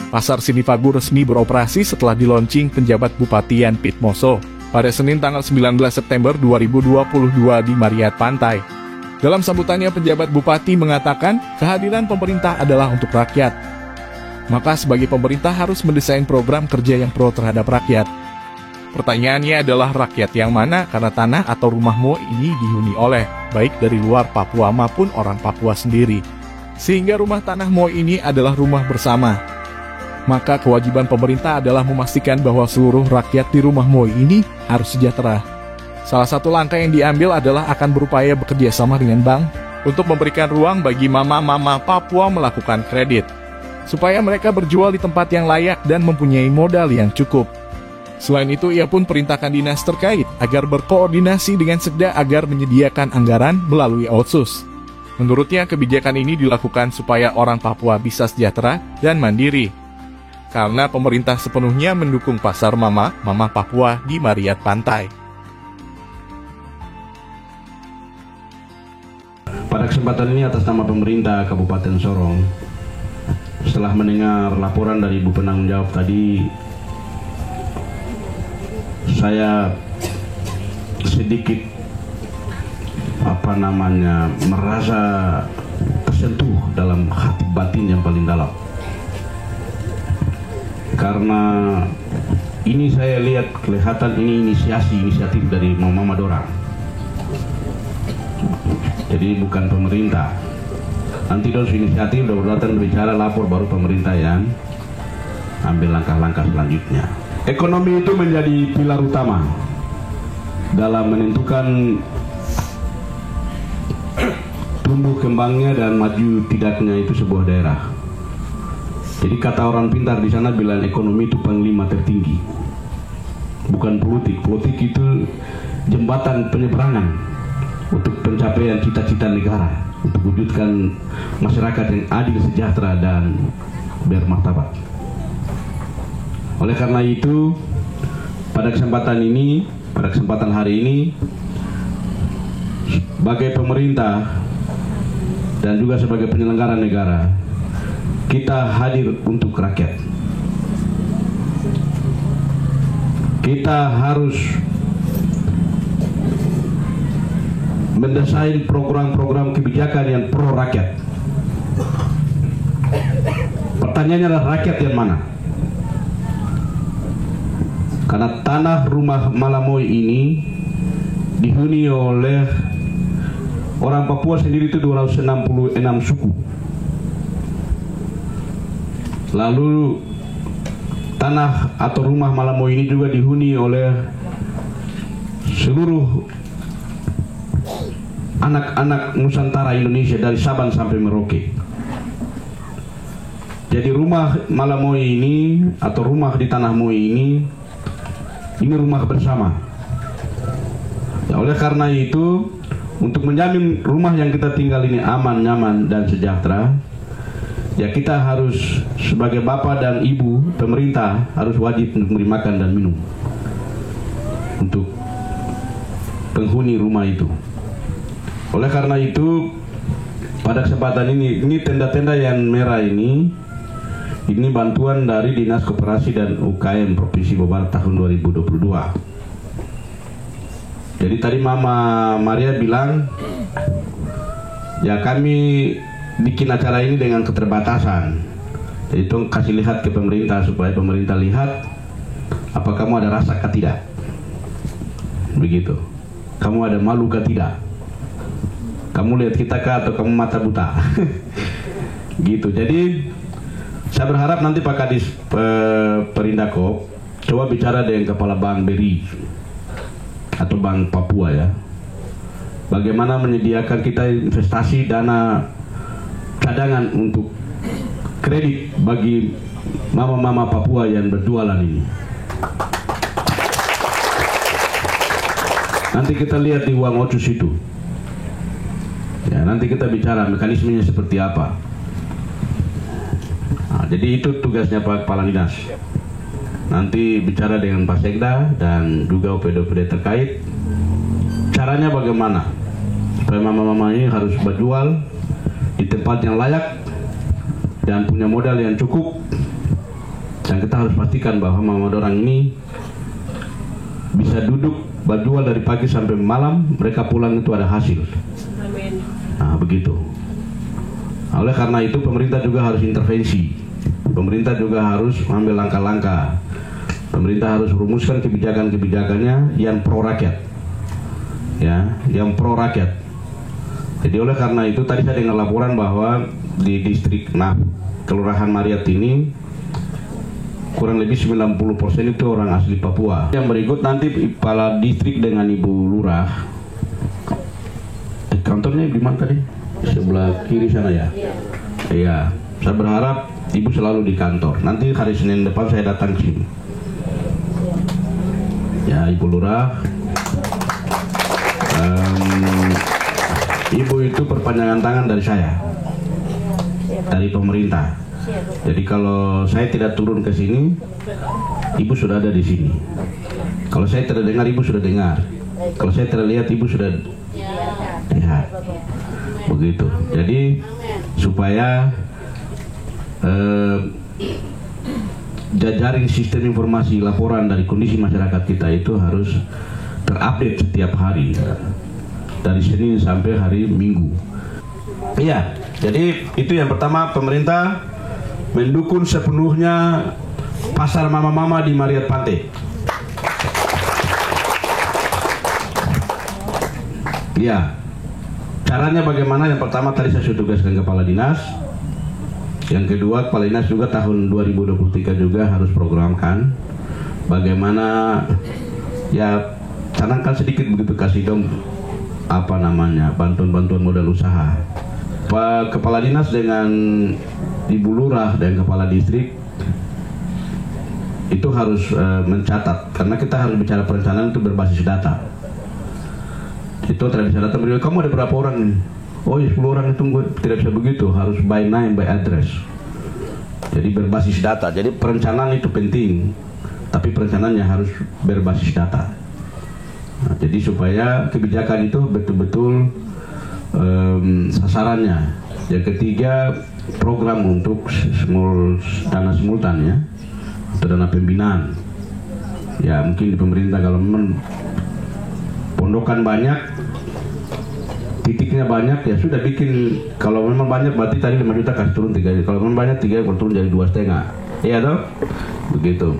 Pasar Sinipagu resmi beroperasi setelah dilaunching penjabat Bupati Yan Pitmoso pada Senin tanggal 19 September 2022 di Mariat Pantai. Dalam sambutannya, penjabat Bupati mengatakan kehadiran pemerintah adalah untuk rakyat. Maka sebagai pemerintah harus mendesain program kerja yang pro terhadap rakyat. Pertanyaannya adalah rakyat yang mana, karena tanah atau rumah Mo ini dihuni oleh baik dari luar Papua maupun orang Papua sendiri. Sehingga rumah tanah Mo ini adalah rumah bersama. Maka kewajiban pemerintah adalah memastikan bahwa seluruh rakyat di rumah Mo ini harus sejahtera. Salah satu langkah yang diambil adalah akan berupaya bekerja sama dengan bank untuk memberikan ruang bagi mama-mama Papua melakukan kredit, supaya mereka berjual di tempat yang layak dan mempunyai modal yang cukup. Selain itu, ia pun perintahkan dinas terkait agar berkoordinasi dengan Sekda agar menyediakan anggaran melalui Otsus. Menurutnya, kebijakan ini dilakukan supaya orang Papua bisa sejahtera dan mandiri, karena pemerintah sepenuhnya mendukung pasar mama Papua di Mariat Pantai. Pada kesempatan ini atas nama pemerintah Kabupaten Sorong, setelah mendengar laporan dari Ibu penanggung jawab tadi, saya sedikit merasa tersentuh dalam hati batin yang paling dalam. Karena ini saya lihat kelihatan ini inisiatif dari Mama Dorang. Jadi bukan pemerintah. Nanti terus inisiatif udah datang berbicara lapor, baru pemerintah yang ambil langkah-langkah selanjutnya. Ekonomi itu menjadi pilar utama dalam menentukan tumbuh kembangnya dan maju tidaknya itu sebuah daerah. Jadi kata orang pintar di sana bilang ekonomi itu panglima tertinggi, bukan politik. Politik itu jembatan penyeberangan untuk pencapaian cita-cita negara, untuk wujudkan masyarakat yang adil, sejahtera, dan bermartabat. Oleh karena itu, pada kesempatan hari ini, sebagai pemerintah dan juga sebagai penyelenggara negara, kita hadir untuk rakyat. Kita harus mendesain program-program kebijakan yang pro rakyat. Pertanyaannya adalah rakyat yang mana? Karena tanah rumah Malamoy ini dihuni oleh orang Papua sendiri itu 266 suku. Lalu tanah atau rumah Malamoy ini juga dihuni oleh seluruh anak-anak Nusantara Indonesia dari Sabang sampai Merauke. Jadi rumah Malamoy ini atau rumah di tanah Moi ini rumah bersama. Ya, oleh karena itu, untuk menjamin rumah yang kita tinggal ini aman, nyaman, dan sejahtera, ya kita harus sebagai bapak dan ibu pemerintah harus wajib untuk memberi makan dan minum untuk penghuni rumah itu. Oleh karena itu, pada kesempatan ini tenda-tenda yang merah ini bantuan dari Dinas Koperasi dan UKM Provinsi Papua Barat tahun 2022. Jadi tadi Mama Maria bilang, ya kami bikin acara ini dengan keterbatasan. Jadi tolong kasih lihat ke pemerintah supaya pemerintah lihat apa kamu ada rasa kah tidak. Begitu. Kamu ada malu kah tidak? Kamu lihat kita kah atau kamu mata buta? Gitu. Jadi saya berharap nanti Pak Kadis Perindako coba bicara dengan Kepala Bank BRI atau Bank Papua ya. Bagaimana menyediakan kita investasi dana cadangan untuk kredit bagi mama-mama Papua yang berjualan ini. Nanti kita lihat di uang Otsus itu. Ya, nanti kita bicara mekanismenya seperti apa. Nah, jadi itu tugasnya Pak Kepala Dinas. Nanti bicara dengan Pak Sekda dan juga OPD-OPD terkait. Caranya bagaimana? Supaya mama-mama ini harus berjual di tempat yang layak dan punya modal yang cukup Dan kita harus pastikan bahwa mama orang ini bisa duduk berjual dari pagi sampai malam, mereka pulang itu ada hasil. Amin. Nah, begitu. Oleh karena itu pemerintah juga harus intervensi. Pemerintah juga harus mengambil langkah-langkah. Pemerintah harus rumuskan kebijakan-kebijakannya yang pro rakyat. Ya, yang pro rakyat. Jadi oleh karena itu tadi saya dengar laporan bahwa di distrik Kelurahan Mariat ini kurang lebih 90% itu orang asli Papua. Yang berikut nanti kepala distrik dengan Ibu Lurah. Kantornya di mana tadi? Sebelah kiri sana ya? Iya. Saya berharap Ibu selalu di kantor. Nanti hari Senin depan saya datang ke sini. Ya, Ibu Lurah. Ibu itu perpanjangan tangan dari saya, dari pemerintah. Jadi kalau saya tidak turun ke sini, Ibu sudah ada di sini. Kalau saya tidak dengar, Ibu sudah dengar. Kalau saya tidak lihat, Ibu sudah lihat. Begitu. Jadi supaya jajaring sistem informasi laporan dari kondisi masyarakat kita itu harus terupdate setiap hari, dari Senin sampai hari Minggu. Iya, jadi itu yang pertama, pemerintah mendukung sepenuhnya pasar mama-mama di Mariat Pantai. Iya, caranya bagaimana? Yang pertama tadi saya sudah tugaskan kepala dinas. Yang kedua, kepala dinas juga tahun 2023 juga harus programkan bagaimana ya canangkan sedikit begitu, kasih dong bantuan-bantuan modal usaha. Pak Kepala Dinas dengan Ibu Lurah dan Kepala Distrik itu harus mencatat, karena kita harus bicara perencanaan itu berbasis data. Itu tidak bisa data berdua, kamu ada berapa orang nih? Oh ya 10 orang, itu tidak bisa begitu, harus by name, by address. Jadi berbasis data. Jadi perencanaan itu penting, tapi perencanaannya harus berbasis data. Nah, jadi supaya kebijakan itu betul-betul sasarannya. Yang ketiga, program untuk dana simultan ya, atau dana pembinaan. Ya mungkin di pemerintah kalau memang pondokan banyak, titiknya banyak, ya sudah bikin. Kalau memang banyak berarti tadi 5 juta kasih turun 3 juta. Kalau memang banyak 3, kalau turun jadi 2,5. Iya toh? Begitu.